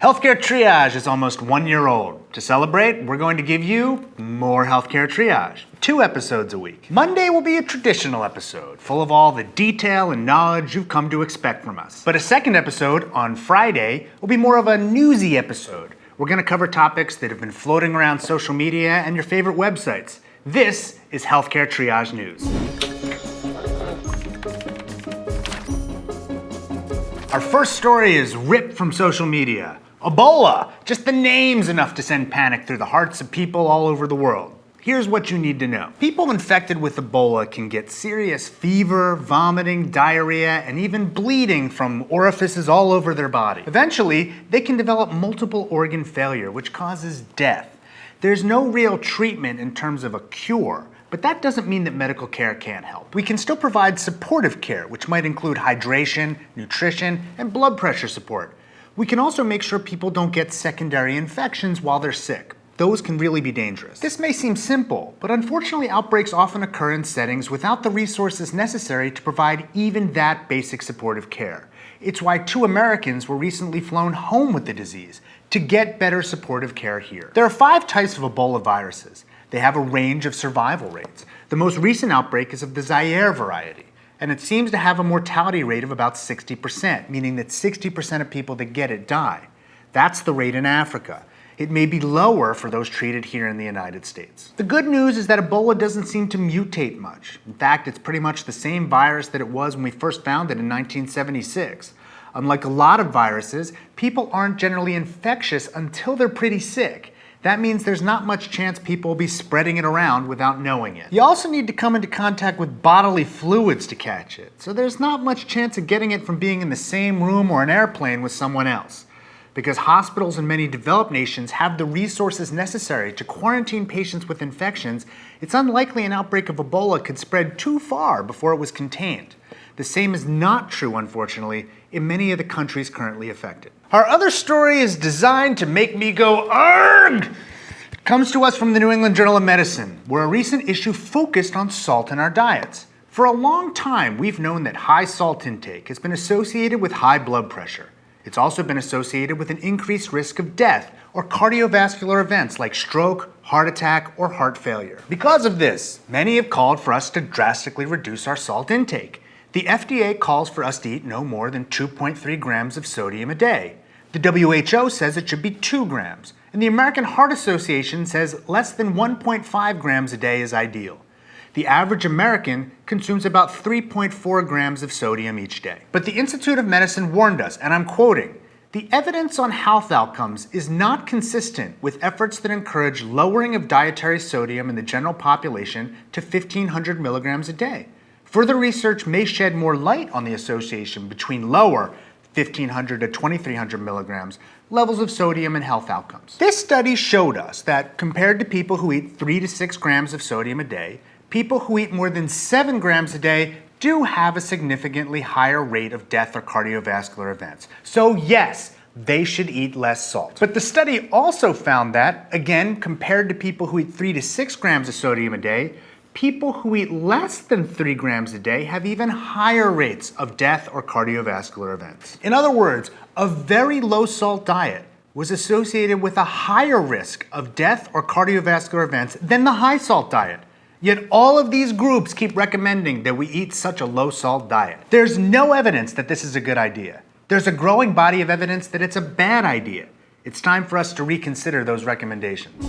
Healthcare Triage is almost 1 year old. To celebrate, we're going to give you more Healthcare Triage. 2 episodes a week. Monday will be a traditional episode, full of all the detail and knowledge you've come to expect from us. But a second episode on Friday will be more of a newsy episode. We're going to cover topics that have been floating around social media and your favorite websites. This is Healthcare Triage News. Our first story is ripped from social media. Ebola! Just the name's enough to send panic through the hearts of people all over the world. Here's what you need to know. People infected with Ebola can get serious fever, vomiting, diarrhea, and even bleeding from orifices all over their body. Eventually, they can develop multiple organ failure, which causes death. There's no real treatment in terms of a cure, but that doesn't mean that medical care can't help. We can still provide supportive care, which might include hydration, nutrition, and blood pressure support. We can also make sure people don't get secondary infections while they're sick. Those can really be dangerous. This may seem simple, but unfortunately outbreaks often occur in settings without the resources necessary to provide even that basic supportive care. It's why 2 Americans were recently flown home with the disease to get better supportive care here. There are 5 types of Ebola viruses. They have a range of survival rates. The most recent outbreak is of the Zaire variety, and it seems to have a mortality rate of about 60%, meaning that 60% of people that get it die. That's the rate in Africa. It may be lower for those treated here in the United States. The good news is that Ebola doesn't seem to mutate much. In fact, it's pretty much the same virus that it was when we first found it in 1976. Unlike a lot of viruses, people aren't generally infectious until they're pretty sick. That means there's not much chance people will be spreading it around without knowing it. You also need to come into contact with bodily fluids to catch it, so there's not much chance of getting it from being in the same room or an airplane with someone else. Because hospitals in many developed nations have the resources necessary to quarantine patients with infections, it's unlikely an outbreak of Ebola could spread too far before it was contained. The same is not true, unfortunately, in many of the countries currently affected. Our other story is designed to make me go ARG! It comes to us from the New England Journal of Medicine, where a recent issue focused on salt in our diets. For a long time, we've known that high salt intake has been associated with high blood pressure. It's also been associated with an increased risk of death or cardiovascular events like stroke, heart attack, or heart failure. Because of this, many have called for us to drastically reduce our salt intake. The FDA calls for us to eat no more than 2.3 grams of sodium a day. The WHO says it should be 2 grams, and the American Heart Association says less than 1.5 grams a day is ideal. The average American consumes about 3.4 grams of sodium each day. But the Institute of Medicine warned us, and I'm quoting, "The evidence on health outcomes is not consistent with efforts that encourage lowering of dietary sodium in the general population to 1,500 milligrams a day. Further research may shed more light on the association between lower 1,500 to 2,300 milligrams levels of sodium and health outcomes." This study showed us that compared to people who eat 3 to 6 grams of sodium a day, people who eat more than 7 grams a day do have a significantly higher rate of death or cardiovascular events. So yes, they should eat less salt. But the study also found that, again, compared to people who eat 3 to 6 grams of sodium a day, people who eat less than 3 grams a day have even higher rates of death or cardiovascular events. In other words, a very low salt diet was associated with a higher risk of death or cardiovascular events than the high salt diet. Yet all of these groups keep recommending that we eat such a low salt diet. There's no evidence that this is a good idea. There's a growing body of evidence that it's a bad idea. It's time for us to reconsider those recommendations.